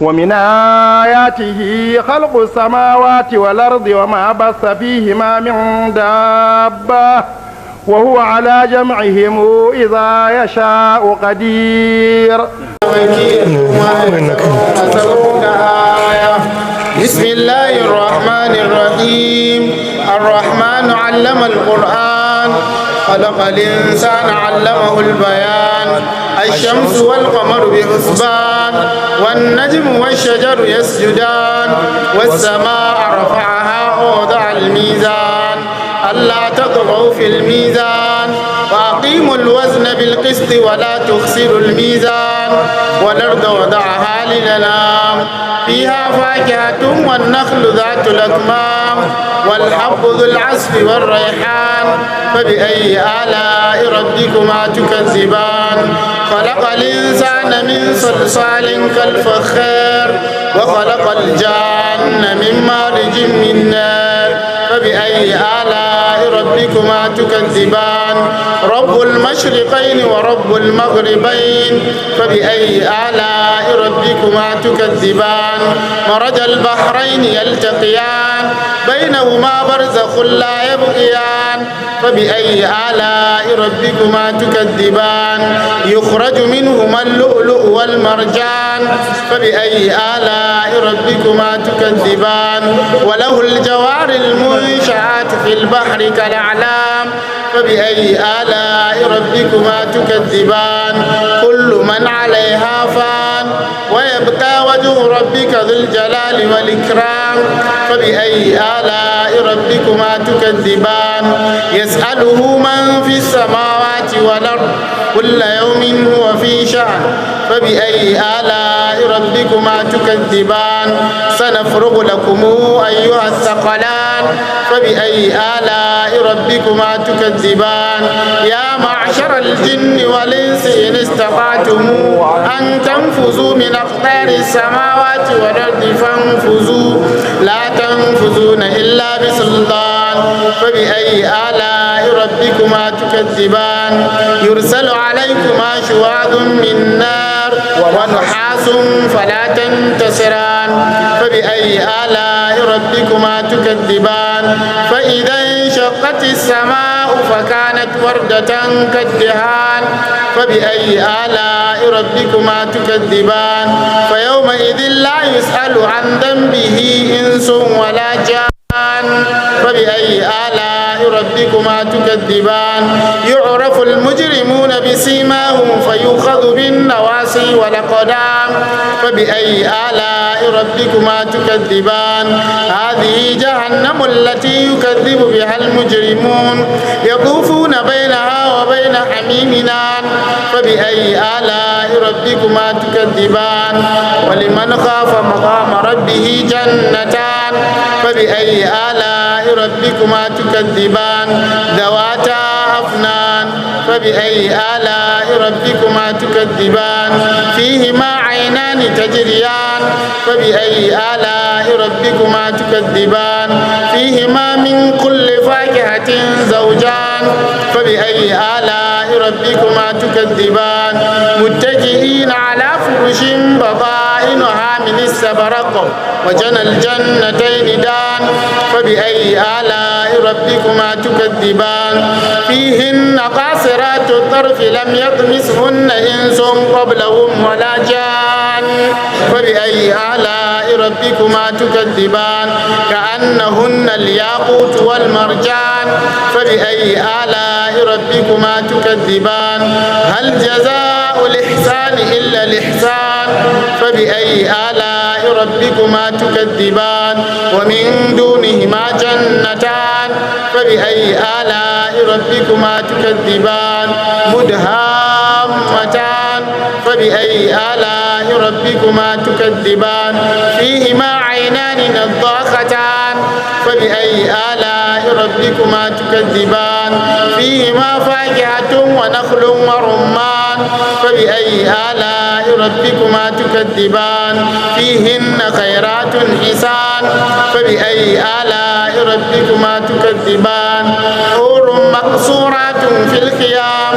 ومن آياته خلق السماوات والأرض وما بث فيهما من دابة وهو على جمعهم إذا يشاء قدير. بسم الله الرحمن الرحيم. الرحمن علم القرآن خلق الإنسان علمه البيان. الشمس والقمر بحسبان والنجم والشجر يسجدان والسماء رفعها ووضع الميزان ألا تطغوا في الميزان وأقيموا الوزن بالقسط ولا تخسروا الميزان والأرض وضعها للأنام فيها فاكهة والنخل ذات الأكمام والحب ذو العصف والريحان فبأي آلاء ربكما تكذبان. خلق الإنسان من صلصال كالفخار وخلق الجان من مارج من نار فبأي آلاء ربكما تكذبان. رب المشرقين ورب المغربين فبأي آلاء ربكما تكذبان. مرج البحرين يلتقيان بينهما برزخ لا يبغيان فبأي آلاء ربكما تكذبان. يخرج منهما اللؤلؤ والمرجان فبأي آلاء ربكما تكذبان. وله الجوار المنشآت في البحر كالأعلام فبأي آلاء ربكما تكذبان. كل من عليها فان ويبقى وجه ربك ذو الجلال والإكرام فبأي آلاء ربكما تكذبان. يسأله من في السماوات والأرض كل يوم هو في شأن فبأي آلاء ربكما تكذبان. سنفرغ لكم أيها الثقلان فبأي آلاء ربكما تكذبان. يا معشر الجن والإنس إن استطعتم أن تنفذوا من أقطار السماوات والأرض فانفذوا لا تنفذون إلا بسلطان فبأي آلاء ربكما تكذبان. يرسل عليكما شواظ من نار ونحاس فلا تنتصران فبأي آلاء ربكما تكذبان. فإذا انشقت السماء فكانت وردة كالدهان فبأي آلاء ربكما تكذبان. فيومئذ لا يسأل عن ذنبه إنس ولا جان فبأي آلاء ربكما تكذبان. يعرف المجرمون بسيماهم فيؤخذ بالنواصي والأقدام فبأي آلاء ربكما تكذبان. هذه جهنم التي يكذب بها المجرمون يطوفون بينها وبين حميم آن فبأي آلاء ربكما تكذبان. ولمن خاف مقام ربه جنتان فبأي آلاء ربكما تكذبان. ذواتا أفنان فبأي آلاء ربكما تكذبان. فيهما عينان تجريان فبأي آلاء ربكما تكذبان. فيهما من كل فاكهة زوجان فبأي آلاء ربكما تكذبان. متكئين على فرش بطائنها من استبرق وجنى الجنتين دان فبأي آلاء ربكما تكذبان. فيهن قاصرات الطرف لم يطمسهن إنس قبلهم ولا جان فبأي آلاء ربكما تكذبان. كأنهن الياقوت والمرجان فبأي آلاء ربكما تكذبان. هل جزاء الإحسان إلا الإحسان فبأي آلاء ربكما تكذبان. ومن دونهما جنتان فبأي آلاء ربكما تكذبان. مدهامتان فبأي آلاء ربكما تكذبان. فيهما عينان نضاختان فبأي آلاء ربكما تكذبان فيهما فاكهة ونخل ورمان فبأي آلاء ربكما تكذبان فيهن خيرات حسان فبأي آلاء ربكما تكذبان حور مقصورات في الخيام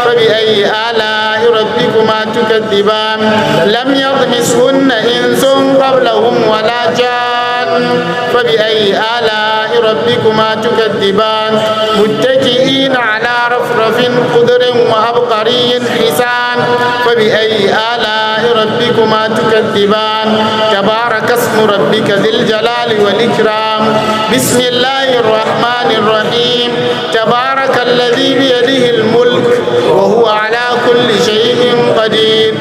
فبأي آلاء ربكما تكذبان لم يطمسهن إنس قبلهم ولا جان فبأي آلاء ربكما تكذبان متكئين على رفرف خضر وعبقري حسان فبأي آلاء ربكما تكذبان تبارك اسم ربك ذي الجلال والإكرام بسم الله الرحمن الرحيم تبارك الذي بيده الملك وهو على كل شيء قدير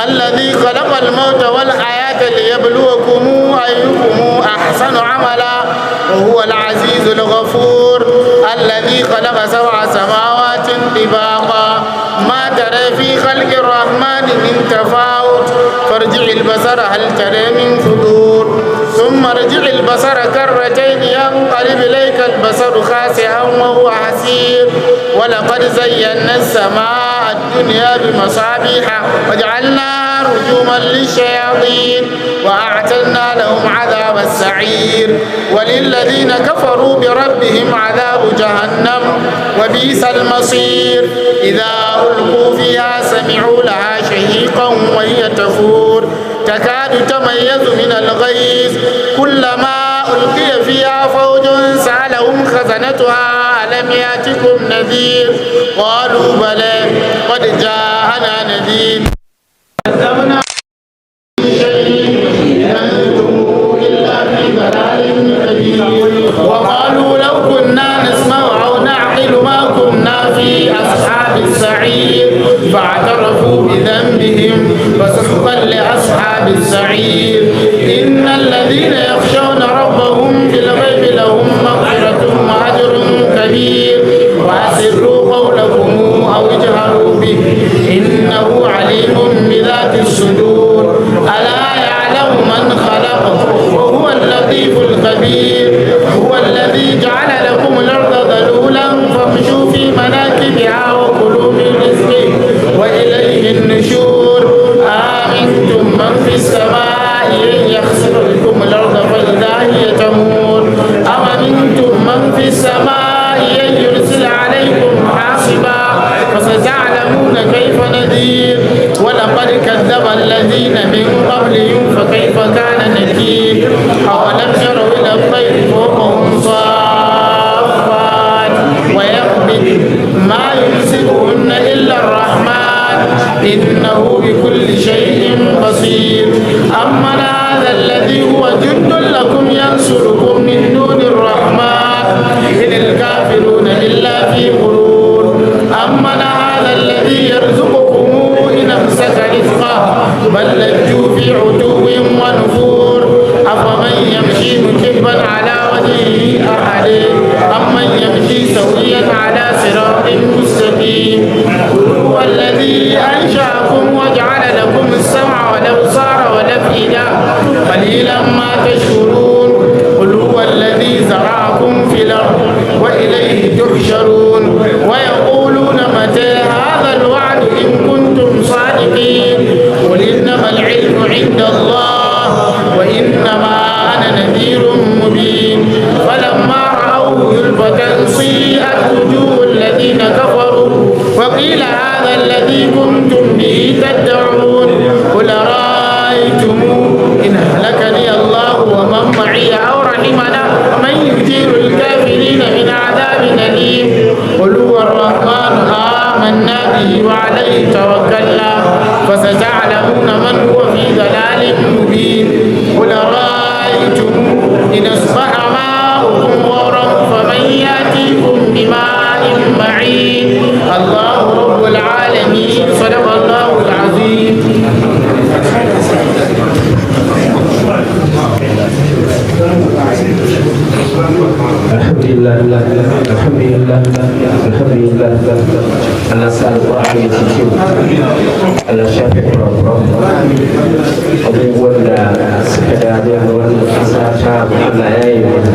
الذي خلق الموت والحياة ليبلوكم أيكم أحسن عملا وهو العزيز الغفور الذي خلق 7 سماوات طباقا ما ترى في خلق الرحمن من تفاوت فارجع البصر هل ترى من فطور ثم ارجع البصر كرتين ينقلب إليك البصر خاسئا وهو حسير ولقد زينا السماء الدنيا بمصابيح وجعلناها رجوما للشياطين وأعتدنا لهم عذاب السعير وللذين كفروا بربهم عذاب جهنم وبئس المصير إذا ألقوا فيها سمعوا لها شهيقا وهي تفور تكاد تميز من الغيظ كلما ألقي فيها فوج سألهم خزنتها ألم يأتكم نذير قالوا بلى قد جاءنا نذير وقالوا لو كنا نسمع أو نعقل ما كنا في أصحاب السعير فاعترفوا بذنبهم فسحقا لأصحاب السعير إن الذين يخشون ربهم بالغيب لهم مغفرة وأجر كبير وأسروا قولكم أو اجهروا به إنه عليم بذات الصدور ألا يعلم من خلق وهو اللطيف الخبير هو الذي جعل لكم الأرض ذلولا فامشوا في مناكبها وكلوا من رزقه وإليه النشور آمنتم من في السماء أن يخسف بكم الأرض فإذا هي تمور أم أمنتم من في السماء أن يرسل عليكم حاصبا فستعلمون كيف نذير ولقد كذب الذين من قبلهم فكيف كان نكير أولم يروا إلى الطير فوقهم صافات ويقبض ما يمسكهن إلا الرحمن إنه بكل شيء بصير أمن هذا الذي هو جند لكم ينصركم من دون الرحمن إن الكافرون إلا في غرور أمن هذا الذي يرزقكم إن أمسك رزقه بل لجوا في عتو ونفور أفمن يمشي مكبا على وجهه أحد أمن يمشي سويا على صراط مستقيم هو الذي أنشأكم وجعل لكم السمع والأبصار والأفئدة قليلا ما تشكرون قل هو الذي زرعكم في الأرض وإليه تحشرون ويقولون متى هذا الوعد إن كنتم صادقين قل إنما العلم عند الله وإنما أنا نذير مبين فلما رأوه زلفة سيئت وجوه الذين كفروا وقيل هذا الذي كنتم به تدعون قل أرأيتم إن أهلكني الله ومن معي أو رحمنا من يجير الكافرين من عذاب أليم قل هو الرحمن آمنا به وعليه توكلنا فستعلمون من هو في ضلال مبين قل أرأيتم إن أصبح ماؤكم غورا فمن يأتيكم بماء معين الله رب العالمين صدق الله العظيم. الحمد لله الحمد لله الحمد لله على سال الرحمة على شافع الرب أبو ولا سكدا ولا ساشا على أيمن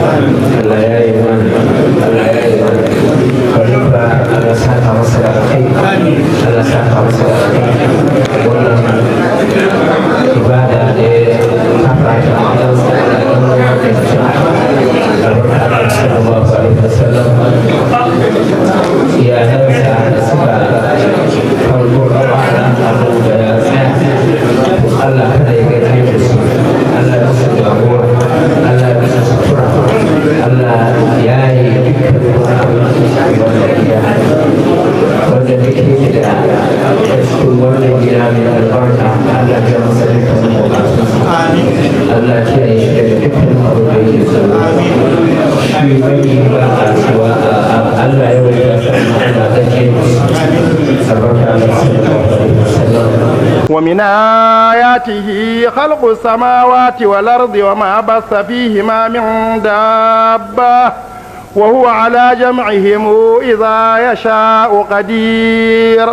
ومن آياته خلق السماوات والأرض وما بث فيهما من دابة وهو على جمعهم إذا يشاء قدير